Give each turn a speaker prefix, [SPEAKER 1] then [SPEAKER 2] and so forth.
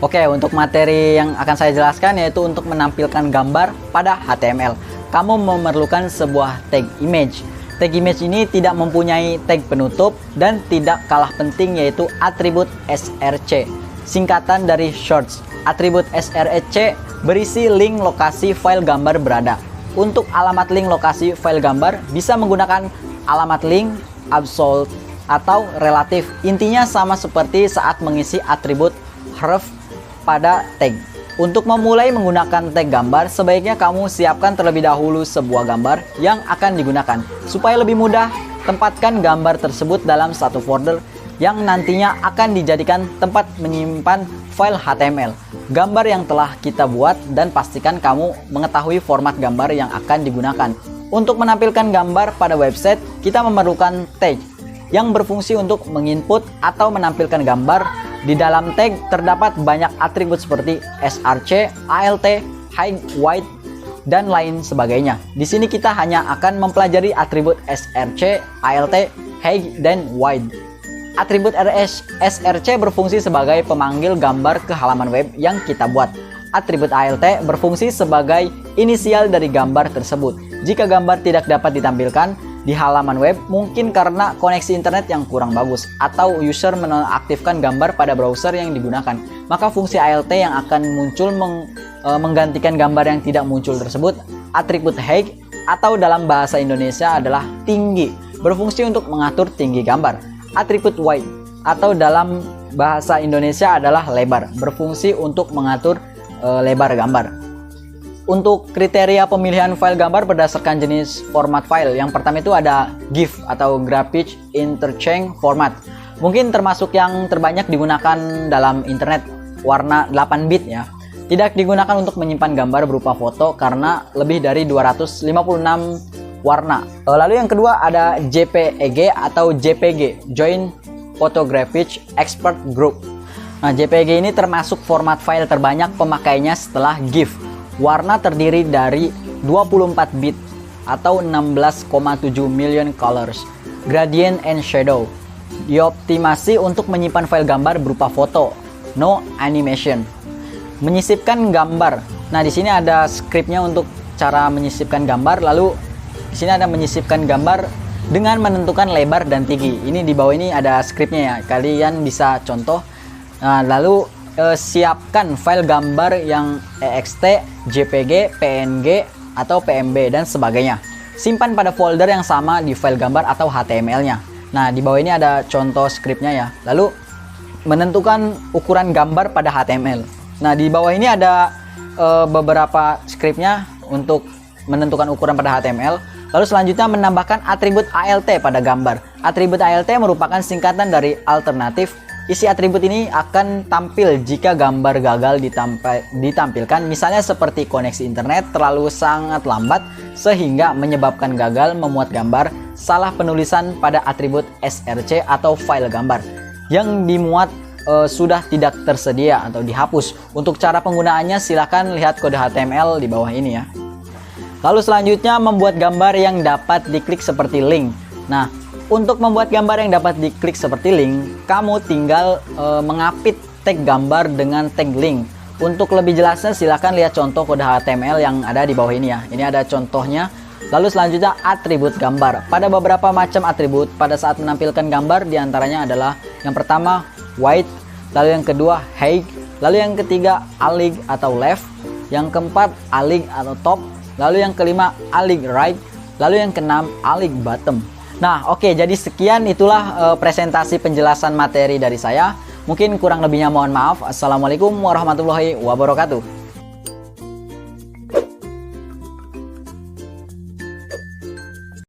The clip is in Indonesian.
[SPEAKER 1] Oke, untuk materi yang akan saya jelaskan yaitu untuk menampilkan gambar pada HTML. Kamu memerlukan sebuah tag image. Tag image ini tidak mempunyai tag penutup dan tidak kalah penting yaitu atribut src, singkatan dari shorts. Atribut src berisi link lokasi file gambar berada. Untuk alamat link lokasi file gambar bisa menggunakan alamat link, absolute, atau relatif. Intinya sama seperti saat mengisi atribut href pada tag. Untuk memulai menggunakan tag gambar, sebaiknya kamu siapkan terlebih dahulu sebuah gambar yang akan digunakan. Supaya lebih mudah, tempatkan gambar tersebut dalam satu folder yang nantinya akan dijadikan tempat menyimpan file HTML. Gambar yang telah kita buat dan pastikan kamu mengetahui format gambar yang akan digunakan. Untuk menampilkan gambar pada website, kita memerlukan tag yang berfungsi untuk menginput atau menampilkan gambar. Di dalam tag terdapat banyak atribut seperti src, alt, height, width, dan lain sebagainya. Di sini kita hanya akan mempelajari atribut src, alt, height, dan width. Atribut src berfungsi sebagai pemanggil gambar ke halaman web yang kita buat. Atribut alt berfungsi sebagai inisial dari gambar tersebut. Jika gambar tidak dapat ditampilkan di halaman web, mungkin karena koneksi internet yang kurang bagus atau user menonaktifkan gambar pada browser yang digunakan, maka fungsi alt yang akan muncul menggantikan gambar yang tidak muncul tersebut. Atribut height atau dalam bahasa Indonesia adalah tinggi, berfungsi untuk mengatur tinggi gambar. Atribut width atau dalam bahasa Indonesia adalah lebar, berfungsi untuk mengatur lebar gambar. Untuk kriteria pemilihan file gambar berdasarkan jenis format file, yang pertama itu ada GIF atau Graphic Interchange Format. Mungkin termasuk yang terbanyak digunakan dalam internet, warna 8 bit ya. Tidak digunakan untuk menyimpan gambar berupa foto karena lebih dari 256 warna. Lalu yang kedua ada JPEG atau JPG, Joint Photographic Expert Group. Nah, JPEG ini termasuk format file terbanyak pemakainya setelah GIF. Warna terdiri dari 24 bit atau 16,7 million colors. Gradient and shadow dioptimasi untuk menyimpan file gambar berupa foto. No animation. Menyisipkan gambar. Nah, di sini ada skripnya untuk cara menyisipkan gambar. Lalu di sini ada menyisipkan gambar dengan menentukan lebar dan tinggi. Ini di bawah ini ada skripnya ya. Kalian bisa contoh. Nah, lalu siapkan file gambar yang ext, jpg, png, atau pmb dan sebagainya. Simpan pada folder yang sama di file gambar atau html-nya. Nah, di bawah ini ada contoh skripnya ya. Lalu menentukan ukuran gambar pada html. Nah, di bawah ini ada beberapa skripnya untuk menentukan ukuran pada html. Lalu selanjutnya menambahkan atribut alt pada gambar. Atribut alt merupakan singkatan dari alternatif. Isi atribut ini akan tampil jika gambar gagal ditampilkan, misalnya seperti koneksi internet terlalu sangat lambat sehingga menyebabkan gagal memuat gambar, salah penulisan pada atribut src atau file gambar yang dimuat sudah tidak tersedia atau dihapus. Untuk cara penggunaannya silahkan lihat kode HTML di bawah ini ya. Lalu selanjutnya membuat gambar yang dapat diklik seperti link. Nah, untuk membuat gambar yang dapat diklik seperti link, kamu tinggal mengapit tag gambar dengan tag link. Untuk lebih jelasnya silahkan lihat contoh kode HTML yang ada di bawah ini ya. Ini ada contohnya. Lalu selanjutnya atribut gambar. Pada beberapa macam atribut pada saat menampilkan gambar diantaranya adalah yang pertama width, lalu yang kedua height, lalu yang ketiga alig atau left, yang keempat alig atau top, lalu yang kelima alig right, lalu yang keenam alig bottom. Nah, oke, jadi sekian itulah presentasi penjelasan materi dari saya. Mungkin kurang lebihnya mohon maaf. Assalamualaikum warahmatullahi wabarakatuh.